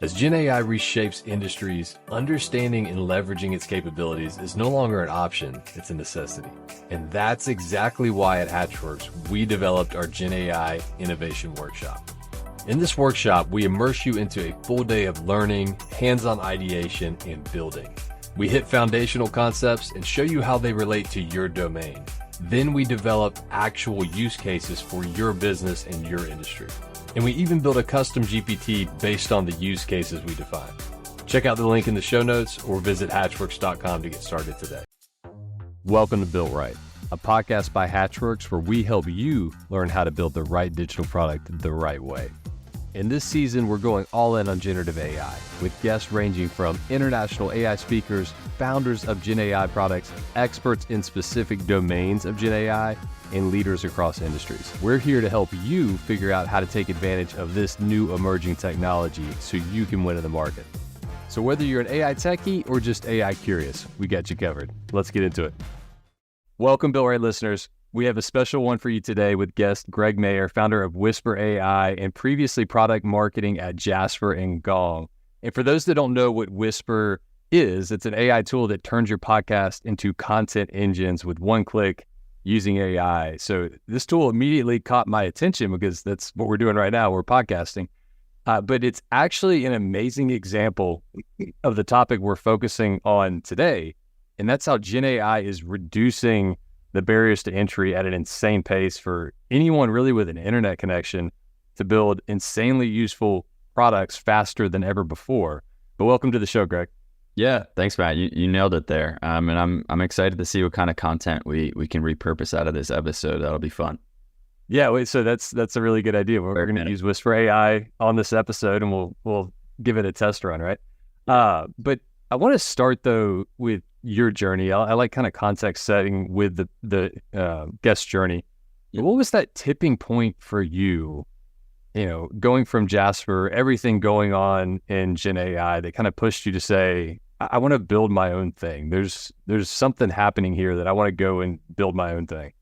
As Gen AI reshapes industries, understanding and leveraging its capabilities is no longer an option, it's a necessity. And that's exactly why at Hatchworks, we developed our Gen AI Innovation Workshop. In this workshop, we immerse you into a full day of learning, hands-on ideation, and building. We hit foundational concepts and show you how they relate to your domain. Then we develop actual use cases for your business and your industry. And we even build a custom GPT based on the use cases we define. Check out the link in the show notes or visit hatchworks.com to get started today. Welcome to Built Right, a podcast by Hatchworks where we help you learn how to build the right digital product the right way. In this season, we're going all in on generative AI with guests ranging from international AI speakers, founders of Gen AI products, experts in specific domains of Gen AI, and leaders across industries. We're here to help you figure out how to take advantage of this new emerging technology so you can win in the market. So whether you're an AI techie or just AI curious, we got you covered. Let's get into it. Welcome, Built Right listeners. We have a special one for you today with guest Greg Mayer, founder of Wysper.ai and previously product marketing at Jasper and Gong. And for those that don't know what Wysper is, it's an AI tool that turns your podcast into content engines with one click using AI. So this tool immediately caught my attention because that's what we're doing right now. We're podcasting. But it's actually an amazing example of the topic we're focusing on today. And that's how Gen AI is reducing the barriers to entry at an insane pace for anyone really with an internet connection to build insanely useful products faster than ever before. But welcome to the show, Greg. Yeah, thanks, Matt. You nailed it there. And I'm excited to see what kind of content we can repurpose out of this episode. That'll be fun. Yeah, so that's a really good idea. We're going to use Wysper.ai on this episode, and we'll give it a test run, right? But I want to start though with your journey. I like kind of context setting with the guest journey. Yep. What was that tipping point for you? You know, going from Jasper, everything going on in Gen AI that kind of pushed you to say, I want to build my own thing. There's something happening here that I want to go and build my own thing.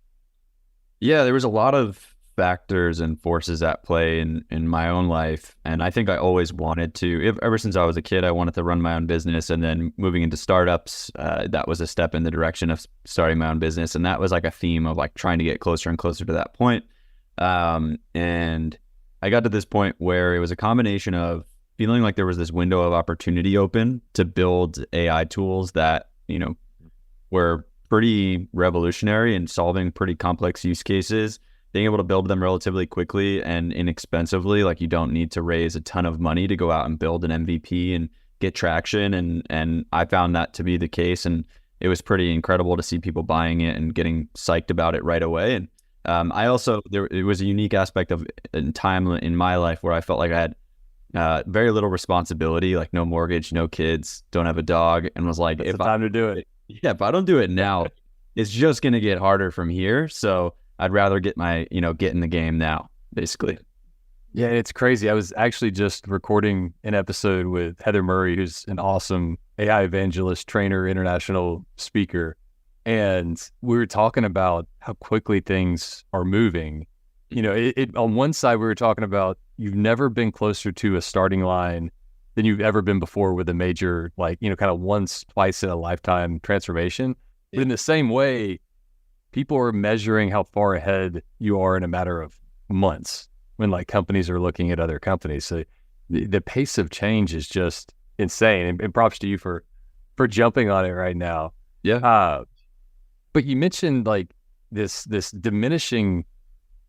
Yeah, there was a lot of factors and forces at play in my own life. And I think I always wanted to, ever since I was a kid, I wanted to run my own business. And then moving into startups, that was a step in the direction of starting my own business. And that was like a theme of like trying to get closer and closer to that point. And I got to this point where it was a combination of feeling like there was this window of opportunity open to build AI tools that, you know, were pretty revolutionary and solving pretty complex use cases, being able to build them relatively quickly and inexpensively. Like you don't need to raise a ton of money to go out and build an MVP and get traction. And I found that to be the case. And it was pretty incredible to see people buying it and getting psyched about it right away. And it was a unique aspect of time in my life where I felt like I had very little responsibility, like no mortgage, no kids, don't have a dog, and was like, it's time to do it. Yeah, if I don't do it now, it's just going to get harder from here. So I'd rather get in the game now, basically. Yeah, it's crazy. I was actually just recording an episode with Heather Murray, who's an awesome AI evangelist, trainer, international speaker. And we were talking about how quickly things are moving. You know, on one side, we were talking about you've never been closer to a starting line than you've ever been before with a major, like, you know, kind of once, twice in a lifetime transformation. Yeah. But in the same way, people are measuring how far ahead you are in a matter of months when like companies are looking at other companies. So the pace of change is just insane. And props to you for jumping on it right now. Yeah. But you mentioned like this diminishing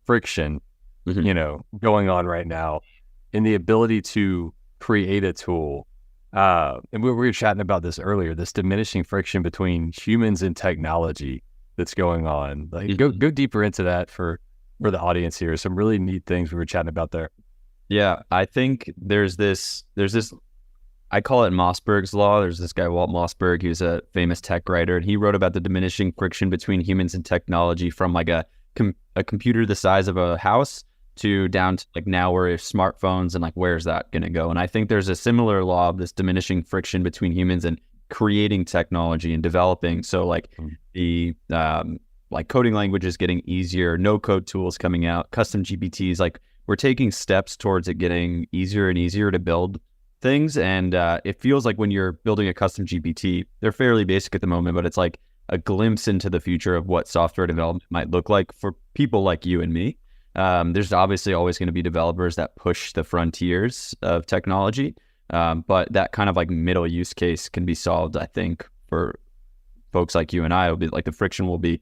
friction, mm-hmm. you know, going on right now in the ability to create a tool. And we were chatting about this earlier, this diminishing friction between humans and technology that's going on. Like mm-hmm. go deeper into that for the audience here. Some really neat things we were chatting about there. Yeah, I think there's this, I call it Mossberg's law. There's this guy, Walt Mossberg, who's a famous tech writer, and he wrote about the diminishing friction between humans and technology from like a computer the size of a house to down to like now we're smartphones, and like where's that going to go? And I think there's a similar law of this diminishing friction between humans and creating technology and developing. So like the like coding languages getting easier, no code tools coming out, custom GPTs, like we're taking steps towards it getting easier and easier to build things. And it feels like when you're building a custom GPT, they're fairly basic at the moment, but it's like a glimpse into the future of what software development might look like for people like you and me. There's obviously always going to be developers that push the frontiers of technology, but that kind of like middle use case can be solved, I think, for folks like you and I. Will be like the friction will be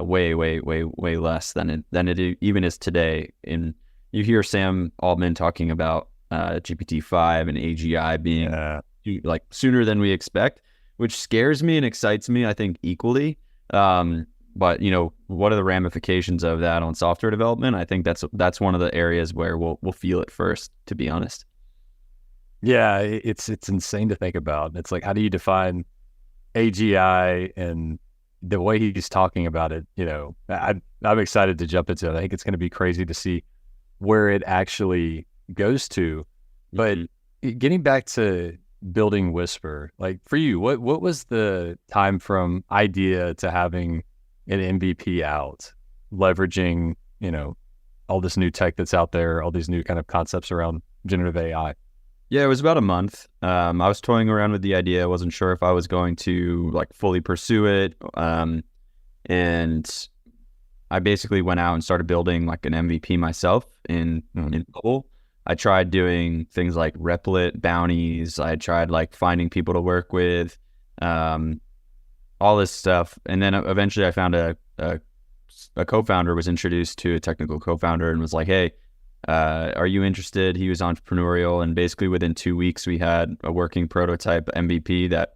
way less than it even is today. And you hear Sam Altman talking about GPT-5 and AGI being like sooner than we expect, which scares me and excites me, I think, equally. But what are the ramifications of that on software development? I think that's one of the areas where we'll feel it first, to be honest. Yeah, it's insane to think about. It's like, how do you define AGI? And the way he's talking about it, I'm excited to jump into it. I think it's going to be crazy to see where it actually goes to. But getting back to building Wysper, like for you, what was the time from idea to having an MVP out, leveraging, all this new tech that's out there, all these new kind of concepts around generative AI? Yeah, it was about a month. I was toying around with the idea. I wasn't sure if I was going to like fully pursue it. And I basically went out and started building like an MVP myself in Bubble. I tried doing things like Replit bounties. I tried like finding people to work with, all this stuff. And then eventually I found a co-founder, was introduced to a technical co-founder and was like, hey, are you interested? He was entrepreneurial. And basically within 2 weeks, we had a working prototype MVP that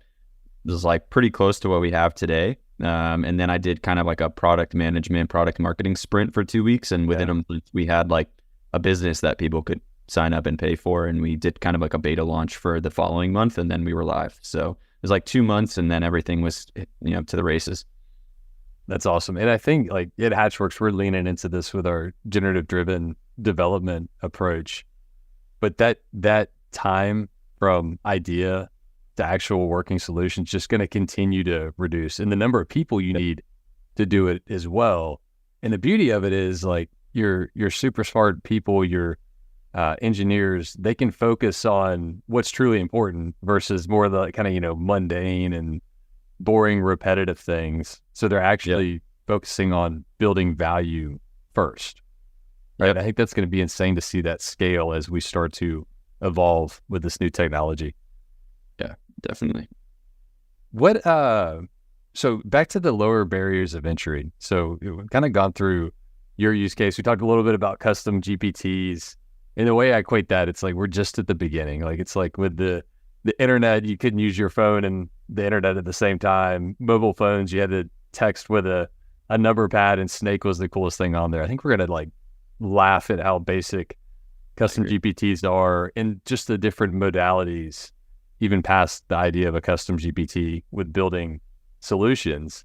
was like pretty close to what we have today. And then I did kind of like a product management, product marketing sprint for 2 weeks. And within a month, we had like a business that people could sign up and pay for. And we did kind of like a beta launch for the following month. And then we were live. So it was like 2 months and then everything was, to the races. That's awesome. And I think like at Hatchworks, we're leaning into this with our generative driven development approach. But that time from idea to actual working solutions just going to continue to reduce, and the number of people you need to do it as well. And the beauty of it is like your super smart people, your engineers, they can focus on what's truly important versus more of the kind of, mundane and boring, repetitive things. So they're actually focusing on building value first. Right. Yep. I think that's going to be insane to see that scale as we start to evolve with this new technology. Yeah, definitely. So back to the lower barriers of entry. So we've kind of gone through your use case. We talked a little bit about custom GPTs. And the way I equate that, it's like we're just at the beginning. Like it's like with the internet, you couldn't use your phone and the internet at the same time. Mobile phones, you had to text with a number pad, and Snake was the coolest thing on there. I think we're going to like laugh at how basic custom GPTs are and just the different modalities, even past the idea of a custom GPT with building solutions.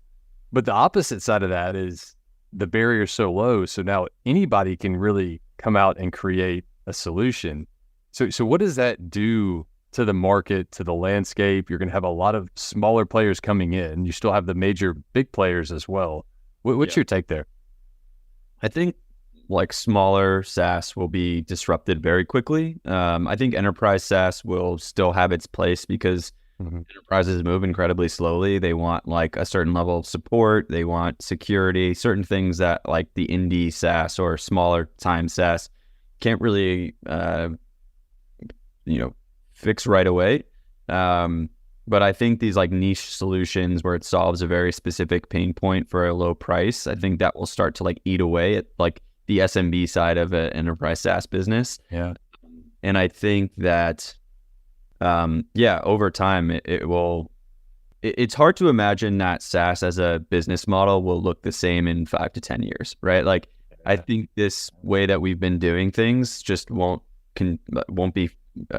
But the opposite side of that is the barrier is so low. So now anybody can really come out and create a solution. So what does that do to the market, to the landscape? You're going to have a lot of smaller players coming in. You still have the major big players as well. What's your take there? I think like smaller SaaS will be disrupted very quickly. I think enterprise SaaS will still have its place because enterprises move incredibly slowly. They want like a certain level of support. They want security, certain things that like the indie SaaS or smaller time SaaS can't really, fix right away. But I think these like niche solutions where it solves a very specific pain point for a low price, I think that will start to like eat away at like the SMB side of an enterprise SaaS business. Yeah. And I think that, over time it's hard to imagine that SaaS as a business model will look the same in 5 to 10 years, right? Like I think this way that we've been doing things just won't be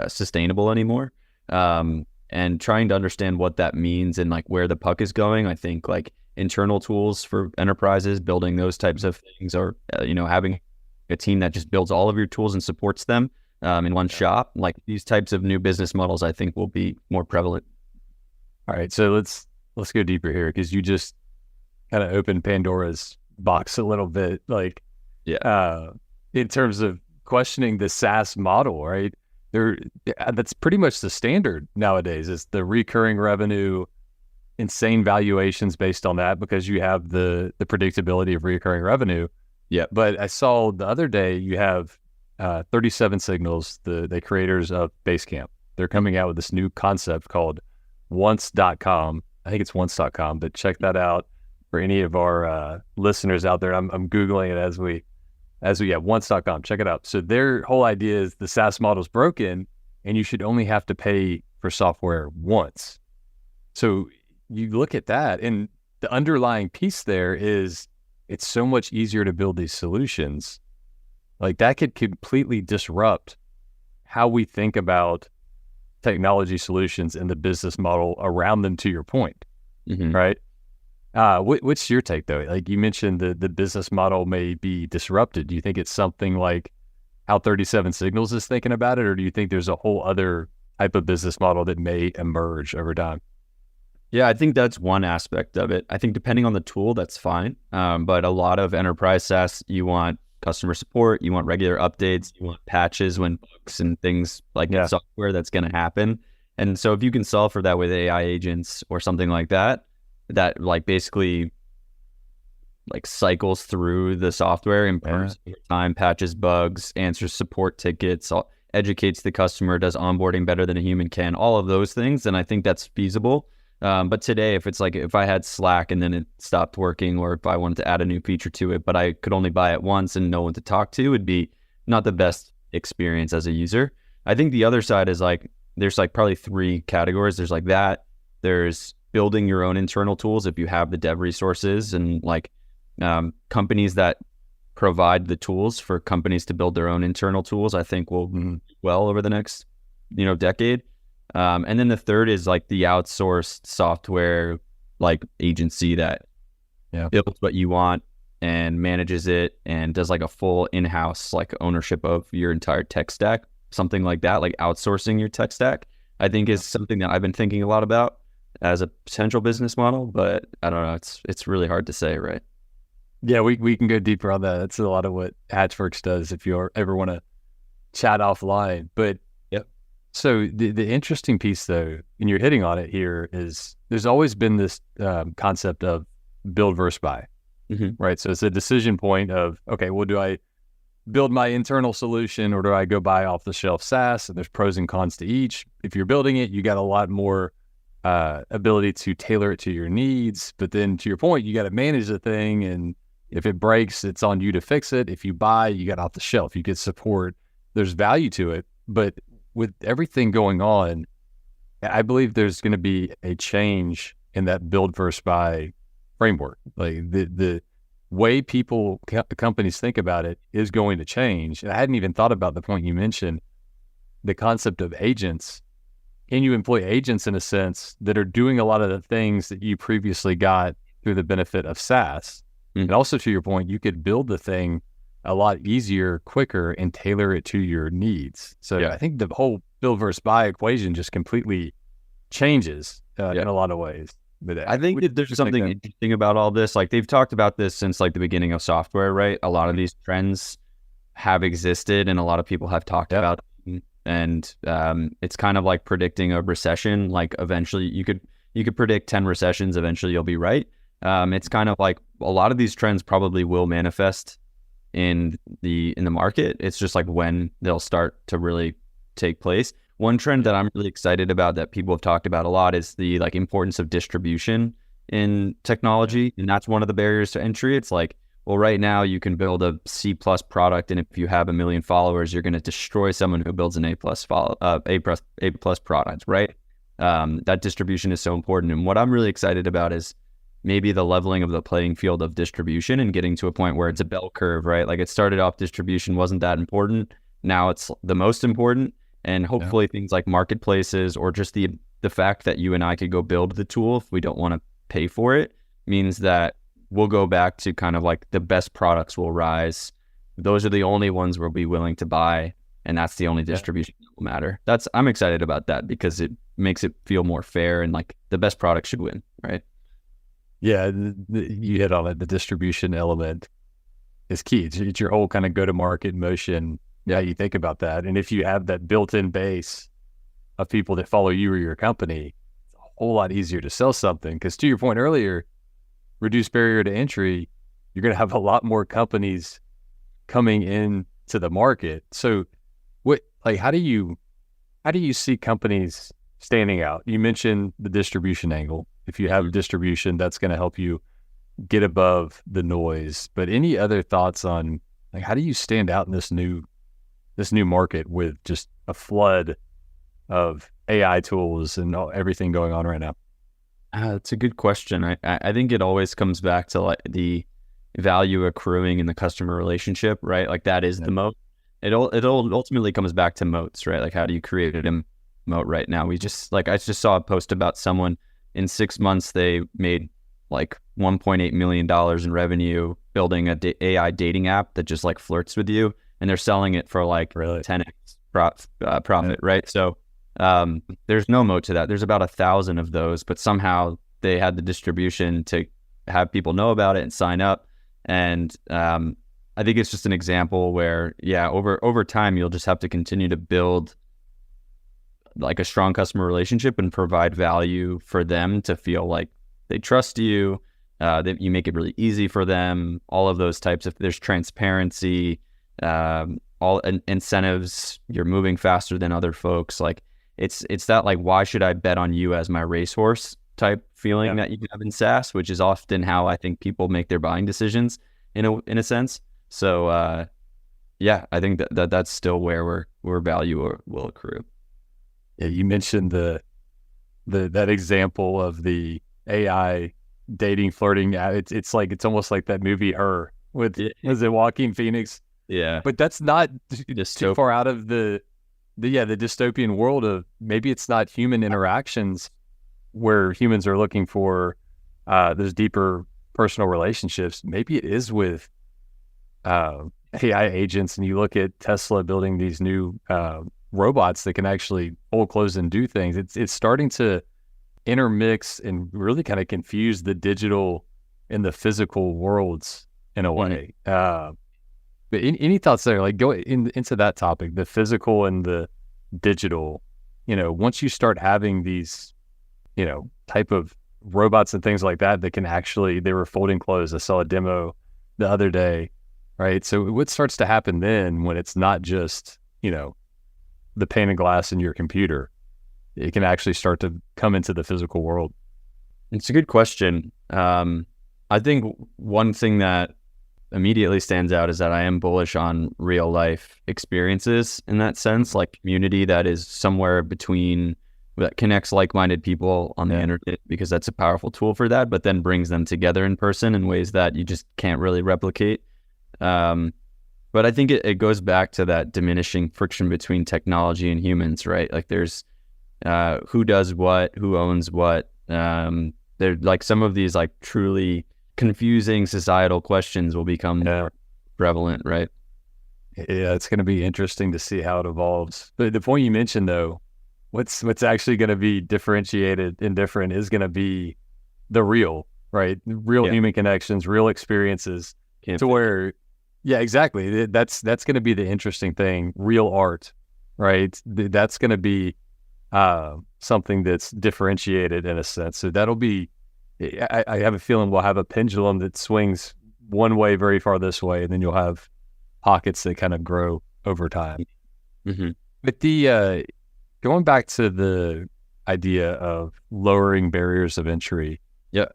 sustainable anymore. And trying to understand what that means and like where the puck is going, I think like internal tools for enterprises, building those types of things, or having a team that just builds all of your tools and supports them in one shop, like these types of new business models, I think will be more prevalent. All right, so let's go deeper here, because you just kind of opened Pandora's box a little bit, like in terms of questioning the SaaS model, right? that's pretty much the standard nowadays, is the recurring revenue, insane valuations based on that because you have the predictability of recurring revenue. Yeah. But I saw the other day you have 37 Signals, the creators of Basecamp. They're coming out with this new concept called once.com. I think it's once.com, but check that out for any of our listeners out there. I'm Googling it as we once.com. Check it out. So their whole idea is the SaaS model is broken and you should only have to pay for software once. So you look at that, and the underlying piece there is it's so much easier to build these solutions. Like that could completely disrupt how we think about technology solutions and the business model around them, to your point, right? What's your take though? Like you mentioned the business model may be disrupted. Do you think it's something like how 37 Signals is thinking about it, or do you think there's a whole other type of business model that may emerge over time? Yeah, I think that's one aspect of it. I think depending on the tool, that's fine. But a lot of enterprise SaaS, you want customer support, you want regular updates, you want patches when bugs and things like software that's going to happen. And so if you can solve for that with AI agents or something like that, that like basically like cycles through the software, improves over time, patches bugs, answers support tickets, educates the customer, does onboarding better than a human can, all of those things, then I think that's feasible. But today, if it's like, if I had Slack and then it stopped working, or if I wanted to add a new feature to it, but I could only buy it once and no one to talk to, it'd be not the best experience as a user. I think the other side is like, there's like probably three categories. There's like that, there's building your own internal tools if you have the dev resources, and like companies that provide the tools for companies to build their own internal tools, I think will do well over the next, decade. And then the third is like the outsourced software, like agency that builds what you want and manages it and does like a full in-house like ownership of your entire tech stack, something like that, like outsourcing your tech stack, I think is something that I've been thinking a lot about as a potential business model, but I don't know. It's really hard to say, right? Yeah, we can go deeper on that. That's a lot of what Hatchworks does if you ever want to chat offline. But so the interesting piece though, and you're hitting on it here, is there's always been this concept of build versus buy, right? So it's a decision point of, okay, well, do I build my internal solution or do I go buy off the shelf SaaS? And there's pros and cons to each. If you're building it, you got a lot more ability to tailor it to your needs. But then to your point, you got to manage the thing. And if it breaks, it's on you to fix it. If you buy, you got off the shelf, you get support. There's value to it. But with everything going on, I believe there's going to be a change in that build versus buy framework. Like the way companies think about it is going to change. And I hadn't even thought about the point you mentioned, the concept of agents. Can you employ agents in a sense that are doing a lot of the things that you previously got through the benefit of SaaS? And also to your point, you could build the thing a lot easier, quicker, and tailor it to your needs. So I think the whole build versus buy equation just completely changes in a lot of ways. But I think that there's something interesting about all this. Like they've talked about this since like the beginning of software, right? A lot of these trends have existed and a lot of people have talked about them. And it's kind of like predicting a recession. Like eventually you could predict 10 recessions, eventually you'll be right. It's kind of like a lot of these trends probably will manifest in the market. It's just like when they'll start to really take place. One trend that I'm really excited about that people have talked about a lot is the like importance of distribution in technology. And that's one of the barriers to entry. It's like, well, right now you can build a C+ product, and if you have 1 million followers, you're going to destroy someone who builds an A+ product, right? That distribution is so important. And what I'm really excited about is maybe the leveling of the playing field of distribution and getting to a point where it's a bell curve, right? Like it started off, distribution wasn't that important. Now it's the most important. And hopefully things like marketplaces, or just the fact that you and I could go build the tool if we don't want to pay for it, means that we'll go back to kind of like the best products will rise. Those are the only ones we'll be willing to buy. And that's the only distribution that will matter. I'm excited about that because it makes it feel more fair, and like the best product should win, right? Yeah, you hit on it. The distribution element is key. It's your whole kind of go-to-market motion Yeah, you think about that. And if you have that built-in base of people that follow you or your company, it's a whole lot easier to sell something. Because to your point earlier, reduced barrier to entry, you're going to have a lot more companies coming in to the market. So how do you see companies standing out? You mentioned the distribution angle. If you have distribution, that's going to help you get above the noise. But any other thoughts on like how do you stand out in this new market with just a flood of AI tools and everything going on right now? It's a good question. I think it always comes back to like the value accruing in the customer relationship, right? Like that is the moat. It ultimately comes back to moats, right? Like how do you create a moat right now? I just saw a post about someone in 6 months, they made like $1.8 million in revenue building a AI dating app that just like flirts with you, and they're selling it for like 10x profit, right? So there's no moat to that. There's about 1,000 of those, but somehow they had the distribution to have people know about it and sign up. And I think it's just an example where, over time, you'll just have to continue to build like a strong customer relationship and provide value for them to feel like they trust you, that you make it really easy for them, all of those types of, there's transparency, all incentives, you're moving faster than other folks. Like it's that like, why should I bet on you as my racehorse type feeling that you have in SaaS, which is often how I think people make their buying decisions in a sense. So I think that's still where value will accrue. Yeah, you mentioned that example of the AI dating, flirting. It's almost like that movie Her with was it Joaquin Phoenix? Yeah, but that's not too far out of the dystopian world of maybe it's not human interactions where humans are looking for those deeper personal relationships. Maybe it is with AI agents, and you look at Tesla building these new robots that can actually fold clothes and do things. It's starting to intermix and really kind of confuse the digital and the physical worlds in a way. But any thoughts there? Like go into that topic, the physical and the digital. Once you start having these, type of robots and things like that can actually, they were folding clothes. I saw a demo the other day, right? So what starts to happen then when it's not just, the pane of glass in your computer? It can actually start to come into the physical world. It's a good question. I think one thing that immediately stands out is that I am bullish on real life experiences in that sense, like community that is somewhere between, that connects like-minded people on the internet, because that's a powerful tool for that, but then brings them together in person in ways that you just can't really replicate. But I think it goes back to that diminishing friction between technology and humans, right? Like there's who does what, who owns what. They're like some of these like truly confusing societal questions will become more prevalent, right? Yeah, it's going to be interesting to see how it evolves. But the point you mentioned, though, what's actually going to be differentiated and different is going to be the real, right? Real human connections, real experiences. Where, yeah, exactly. That's going to be the interesting thing. Real art, right? That's going to be something that's differentiated in a sense. So that'll be, I have a feeling we'll have a pendulum that swings one way very far this way, and then you'll have pockets that kind of grow over time. Mm-hmm. But going back to the idea of lowering barriers of entry. Yeah.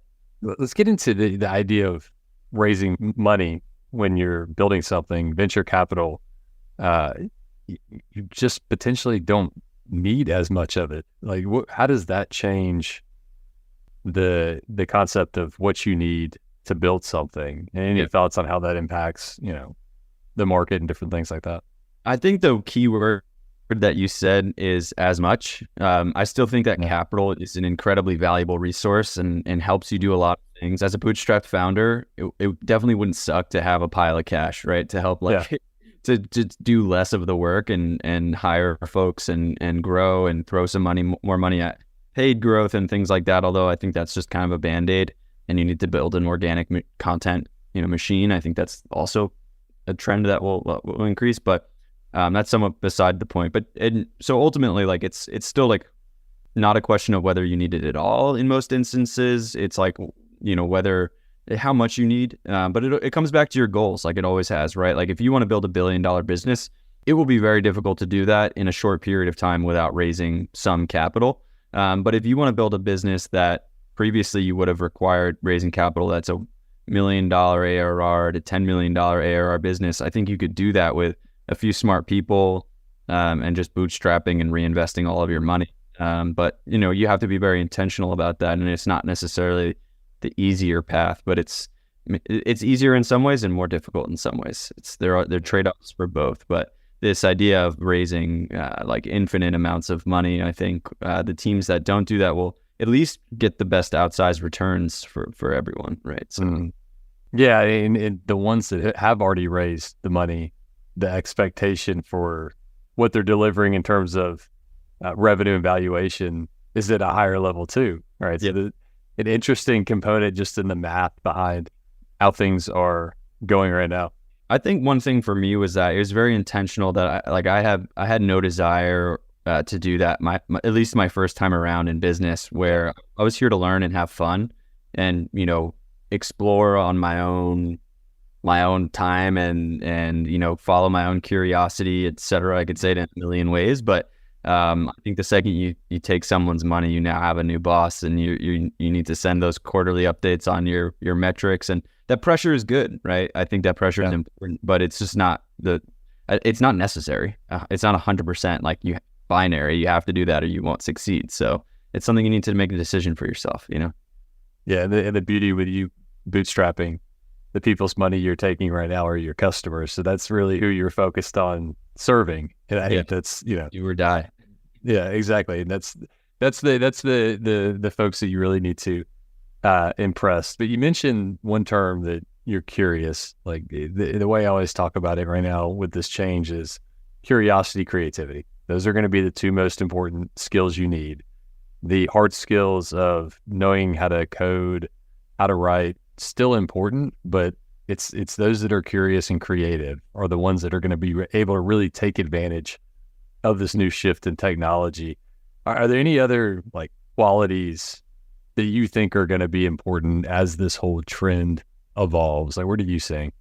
Let's get into the idea of raising money when you're building something, venture capital. You just potentially don't need as much of it. Like, how does that change the concept of what you need to build something? And any thoughts on how that impacts, the market and different things like that? I think the key word that you said is as much. I still think that capital is an incredibly valuable resource and helps you do a lot of things. As a bootstrapped founder, it definitely wouldn't suck to have a pile of cash, right? To help to do less of the work and hire folks and grow and throw some more money at paid growth and things like that. Although I think that's just kind of a Band-Aid, and you need to build an organic content, machine. I think that's also a trend that will increase. But That's somewhat beside the point. But so ultimately, like it's still like not a question of whether you need it at all in most instances. It's like, whether how much you need, but it comes back to your goals, like it always has, right? Like if you want to build $1 billion business, it will be very difficult to do that in a short period of time without raising some capital. But if you want to build a business that previously you would have required raising capital, that's a $1 million ARR to $10 million ARR business, I think you could do that with a few smart people and just bootstrapping and reinvesting all of your money. But you have to be very intentional about that, and it's not necessarily the easier path, but it's easier in some ways and more difficult in some ways. There are trade-offs for both, but this idea of raising like infinite amounts of money, I think the teams that don't do that will at least get the best outsized returns for everyone, right? So, yeah, and the ones that have already raised the money, the expectation for what they're delivering in terms of revenue and valuation is at a higher level too, right? Yeah. So an interesting component just in the math behind how things are going right now. I think one thing for me was that it was very intentional that I had no desire to do that. At least my first time around in business, where I was here to learn and have fun, and explore on my own time and follow my own curiosity, etc. I could say it in a million ways, but I think the second you take someone's money, you now have a new boss, and you need to send those quarterly updates on your metrics, and that pressure is good, right? I think that pressure is important, but it's just not it's not necessary. It's not 100% like binary. You have to do that or you won't succeed. So it's something you need to make a decision for yourself, Yeah, and the beauty with you bootstrapping, the people's money you're taking right now are your customers. So that's really who you're focused on serving. And I think that's, you or die. Yeah, exactly. And that's the folks that you really need to impress. But you mentioned one term that you're curious, like the way I always talk about it right now with this change is curiosity, creativity. Those are going to be the two most important skills you need. The hard skills of knowing how to code, how to write, still important, but it's those that are curious and creative are the ones that are going to be able to really take advantage of this new shift in technology. Are there any other like qualities that you think are going to be important as this whole trend evolves? Like, what are you saying?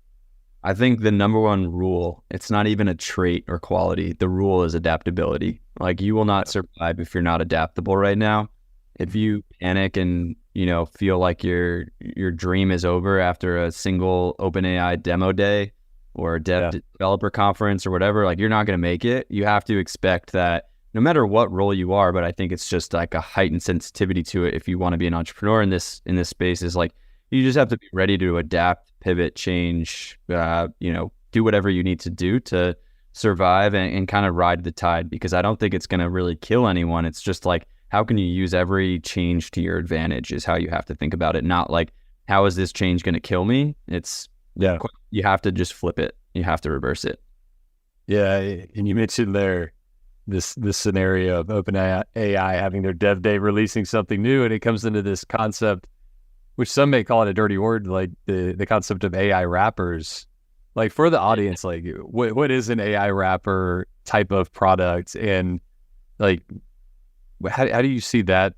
I think the number one rule, it's not even a trait or quality. The rule is adaptability. Like, you will not survive if you're not adaptable right now. If you panic and, feel like your dream is over after a single OpenAI demo day or a developer conference or whatever, like, you're not going to make it. You have to expect that no matter what role you are, but I think it's just like a heightened sensitivity to it. If you want to be an entrepreneur in this space, is like, you just have to be ready to adapt, pivot, change, do whatever you need to do to survive and kind of ride the tide, because I don't think it's going to really kill anyone. It's just like, how can you use every change to your advantage is how you have to think about it. Not like, how is this change going to kill me? You have to just flip it. You have to reverse it. Yeah. And you mentioned there this scenario of OpenAI having their dev day, releasing something new, and it comes into this concept, which some may call it a dirty word, like the concept of AI wrappers. Like, for the audience, like what is an AI wrapper type of product, and like how do you see that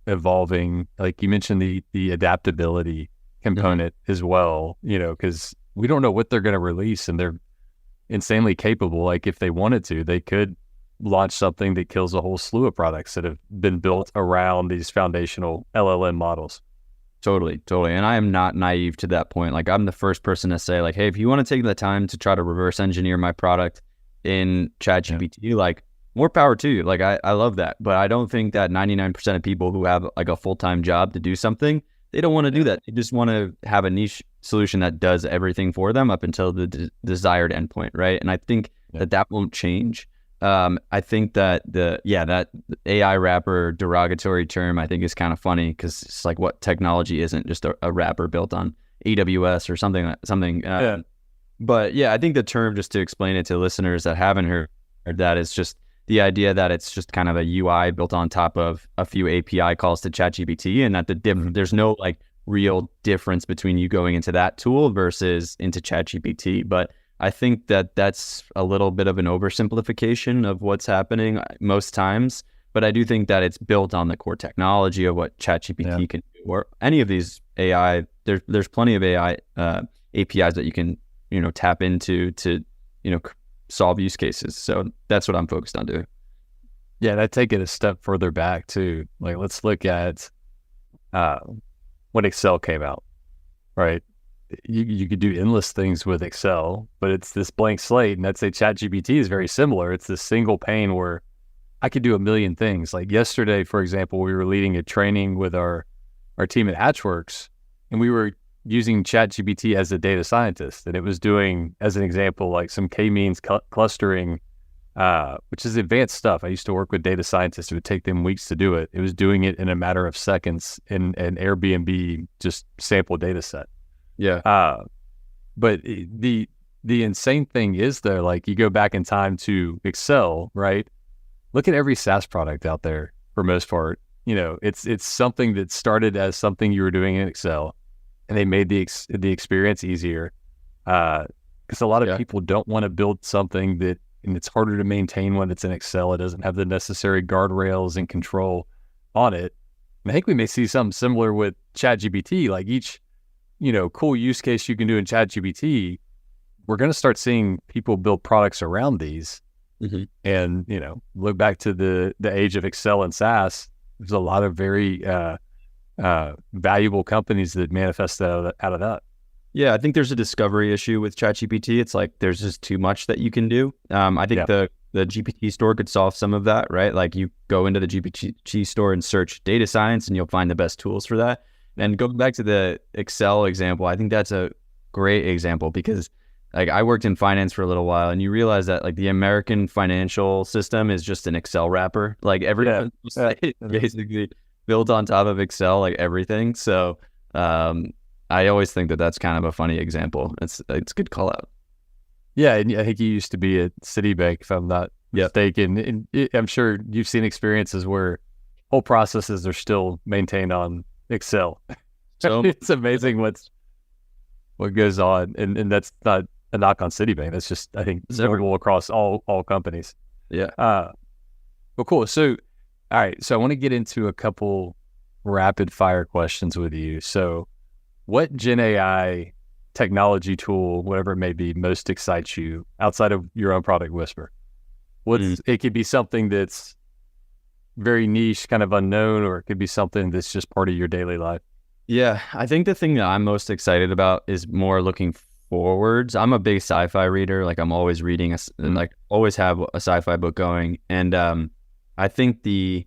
evolving? Like, you mentioned the adaptability component as well, because we don't know what they're going to release, and they're insanely capable. Like, if they wanted to, they could launch something that kills a whole slew of products that have been built around these foundational LLM models. Totally. And I am not naive to that point. Like, I'm the first person to say, like, hey, if you want to take the time to try to reverse engineer my product in ChatGPT, like, more power to you. Like, I love that. But I don't think that 99% of people who have like a full-time job to do something, they don't want to do that. They just want to have a niche solution that does everything for them up until the desired endpoint, right? And I think that won't change. I think that that AI wrapper derogatory term, I think, is kind of funny, because it's like, what technology isn't just a wrapper built on AWS or something. But yeah, I think the term, just to explain it to listeners that haven't heard that, is just the idea that it's just kind of a UI built on top of a few API calls to ChatGPT, and that there's no like real difference between you going into that tool versus into ChatGPT. But I think that that's a little bit of an oversimplification of what's happening most times, but I do think that it's built on the core technology of what ChatGPT can do, or any of these AI. There's plenty of AI APIs that you can tap into to solve use cases. So that's what I'm focused on doing. Yeah, and I take it a step further back too. Like, let's look at when Excel came out, right? You could do endless things with Excel, but it's this blank slate, and I'd say ChatGPT is very similar. It's this single pane where I could do a million things. Like yesterday, for example, we were leading a training with our team at Hatchworks, and we were using ChatGPT as a data scientist, and it was doing, as an example, like some k-means clustering, which is advanced stuff. I used to work with data scientists. It would take them weeks to do it. It was doing it in a matter of seconds in an Airbnb just sample data set. Yeah. But the insane thing is, though, like, you go back in time to Excel, right? Look at every SaaS product out there for most part. It's something that started as something you were doing in Excel, and they made the experience easier. Because a lot of people don't want to build something and it's harder to maintain when it's in Excel. It doesn't have the necessary guardrails and control on it. And I think we may see something similar with ChatGPT, like each cool use case you can do in ChatGPT, we're going to start seeing people build products around these. Mm-hmm. And, look back to the age of Excel and SaaS. There's a lot of very valuable companies that manifest out of that. Yeah, I think there's a discovery issue with ChatGPT. It's like there's just too much that you can do. I think the GPT store could solve some of that, right? Like you go into the GPT store and search data science, and you'll find the best tools for that. And going back to the Excel example, I think that's a great example because, like, I worked in finance for a little while, and you realize that, like, the American financial system is just an Excel wrapper. Like everything basically built on top of Excel, like everything. So I always think that that's kind of a funny example. It's a good call out. Yeah, and I think you used to be at Citibank, if I'm not mistaken. And I'm sure you've seen experiences where whole processes are still maintained on Excel. So it's amazing what goes on, and that's not a knock on Citibank. That's just, I think, notable across all companies. Yeah. Well, cool. So, all right. So I want to get into a couple rapid fire questions with you. So, what Gen AI technology tool, whatever it may be, most excites you outside of your own product, Wysper? It could be something that's very niche, kind of unknown, or it could be something that's just part of your daily life. Yeah, I think the thing that I'm most excited about is more looking forwards. I'm a big sci-fi reader. Like, I'm always reading and like always have a sci-fi book going. And I think the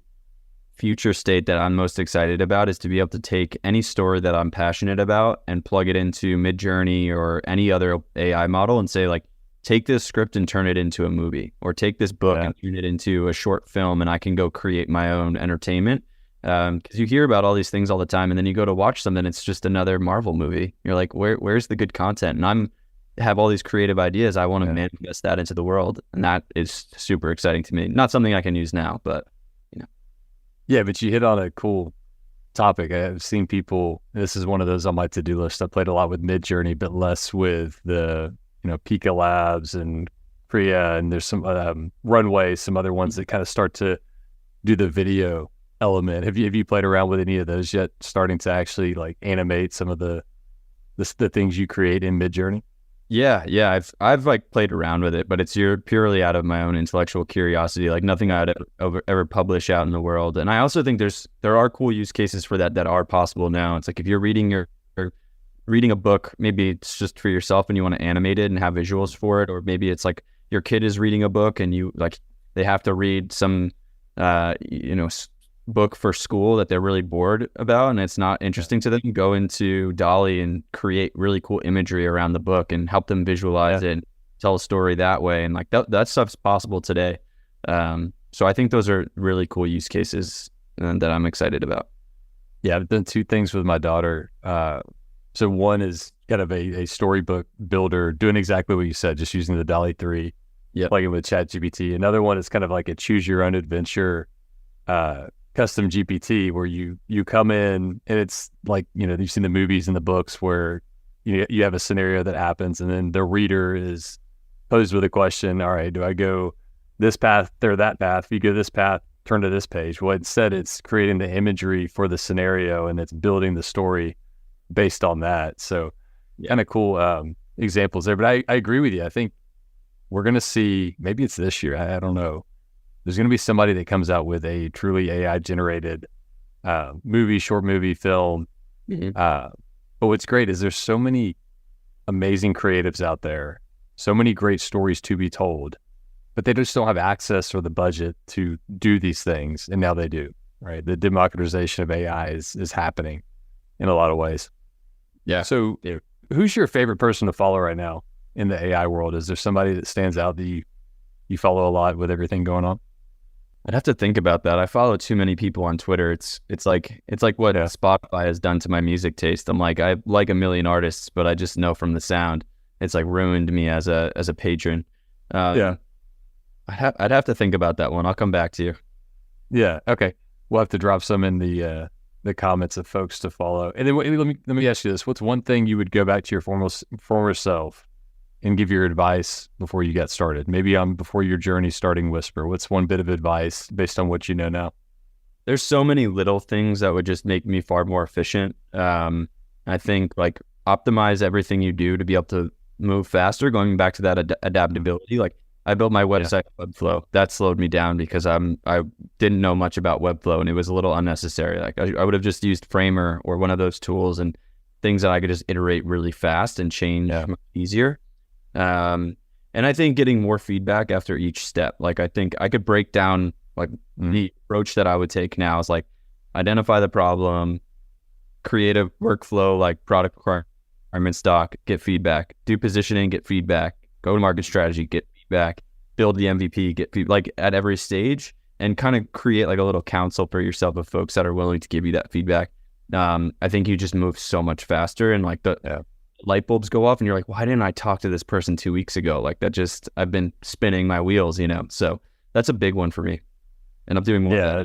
future state that I'm most excited about is to be able to take any story that I'm passionate about and plug it into Midjourney or any other AI model and say, like, take this script and turn it into a movie, or take this book and turn it into a short film, and I can go create my own entertainment. Because you hear about all these things all the time, and then you go to watch them and it's just another Marvel movie. You're like, where's the good content? And have all these creative ideas. I want to manifest that into the world. And that is super exciting to me. Not something I can use now, but Yeah, but you hit on a cool topic. I've seen people, this is one of those on my to-do list. I played a lot with Midjourney, but less with the, Pika Labs and Priya, and there's some Runway, some other ones that kind of start to do the video element. Have you played around with any of those yet, starting to actually like animate some of the things you create in Midjourney? Yeah. I've like played around with it, but it's purely out of my own intellectual curiosity, like nothing I'd ever publish out in the world. And I also think there are cool use cases for that are possible now. It's like if you're reading a book, maybe it's just for yourself and you want to animate it and have visuals for it, or maybe it's like your kid is reading a book and they have to read some book for school that they're really bored about and it's not interesting to them. Go into DALL-E and create really cool imagery around the book and help them visualize it and tell a story that way. And like that stuff's possible today. So I think those are really cool use cases that I'm excited about. Yeah, I've done two things with my daughter. So one is kind of a storybook builder, doing exactly what you said, just using the DALL-E 3, plugging with ChatGPT. Another one is kind of like a choose your own adventure custom GPT, where you come in and it's like, you've seen the movies and the books where you have a scenario that happens, and then the reader is posed with a question. All right, do I go this path or that path? If you go this path, turn to this page. Well, instead, it's creating the imagery for the scenario, and it's building the story based on that. So kind of cool examples there. But I agree with you. I think we're going to see, maybe it's this year, I don't know. There's going to be somebody that comes out with a truly AI generated movie, short movie, film. But what's great is there's so many amazing creatives out there, so many great stories to be told, but they just don't have access or the budget to do these things. And now they do, right? The democratization of AI is happening in a lot of ways. Yeah. So who's your favorite person to follow right now in the AI world? Is there somebody that stands out that you follow a lot with everything going on? I'd have to think about that. I follow too many people on Twitter. It's like what Spotify has done to my music taste. I'm like, I like a million artists, but I just know from the sound, it's like ruined me as a patron. I'd have to think about that one. I'll come back to you. Yeah. Okay. We'll have to drop some in the comments of folks to follow. And then let me ask you this: what's one thing you would go back to your former self and give your advice before you got started? Maybe before your journey starting Wysper. What's one bit of advice based on what you know now? There's so many little things that would just make me far more efficient. I think like optimize everything you do to be able to move faster. Going back to that adaptability, like I built my website Webflow. That slowed me down because I didn't know much about Webflow and it was a little unnecessary. Like I would have just used Framer or one of those tools and things that I could just iterate really fast and change much easier. And I think getting more feedback after each step, like I think I could break down like the approach that I would take now is like identify the problem, create a workflow, like product requirements doc, get feedback, do positioning, get feedback, go to market strategy, get feedback, build the MVP, get feedback, like at every stage, and kind of create like a little council for yourself of folks that are willing to give you that feedback. I think you just move so much faster and like the light bulbs go off and you're like, why didn't I talk to this person 2 weeks ago? Like that just, I've been spinning my wheels, so that's a big one for me. And I'm doing more.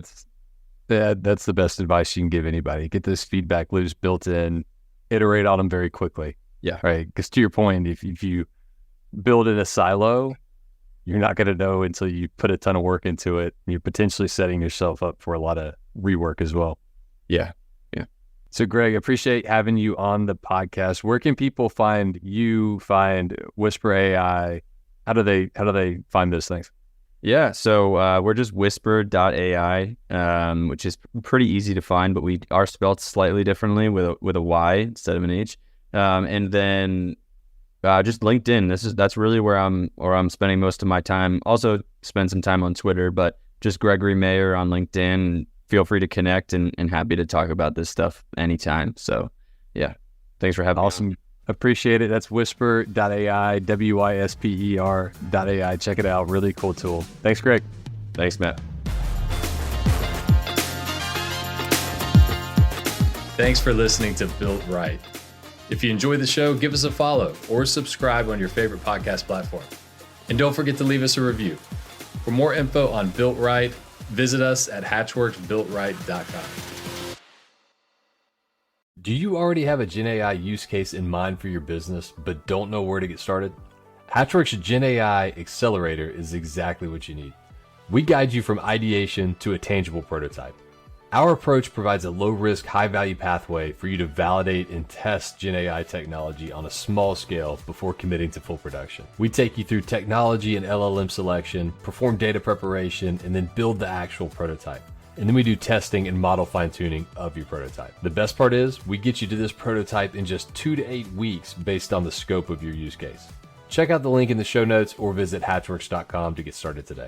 That's the best advice you can give anybody. Get those feedback loops built in, iterate on them very quickly. Yeah. Right. Because to your point, if you build in a silo, you're not going to know until you put a ton of work into it. And you're potentially setting yourself up for a lot of rework as well. Yeah. So Greg, I appreciate having you on the podcast. Where can people find you, find Wysper.ai? How do they find those things? Yeah, so we're just Wysper.ai, which is pretty easy to find, but we are spelled slightly differently with a Y instead of an H. And then just LinkedIn. That's really where I'm spending most of my time. Also spend some time on Twitter, but just Gregory Mayer on LinkedIn. Feel free to connect and happy to talk about this stuff anytime. So yeah, thanks for having me. Awesome. Appreciate it. That's Wysper.ai, Wysper.ai. Check it out. Really cool tool. Thanks, Greg. Thanks, Matt. Thanks for listening to Built Right. If you enjoyed the show, give us a follow or subscribe on your favorite podcast platform. And don't forget to leave us a review. For more info on Built Right, visit us at hatchworksbuiltright.com. Do you already have a GenAI use case in mind for your business, but don't know where to get started? Hatchworks GenAI Accelerator is exactly what you need. We guide you from ideation to a tangible prototype. Our approach provides a low-risk, high-value pathway for you to validate and test GenAI technology on a small scale before committing to full production. We take you through technology and LLM selection, perform data preparation, and then build the actual prototype. And then we do testing and model fine-tuning of your prototype. The best part is we get you to this prototype in just 2 to 8 weeks based on the scope of your use case. Check out the link in the show notes or visit hatchworks.com to get started today.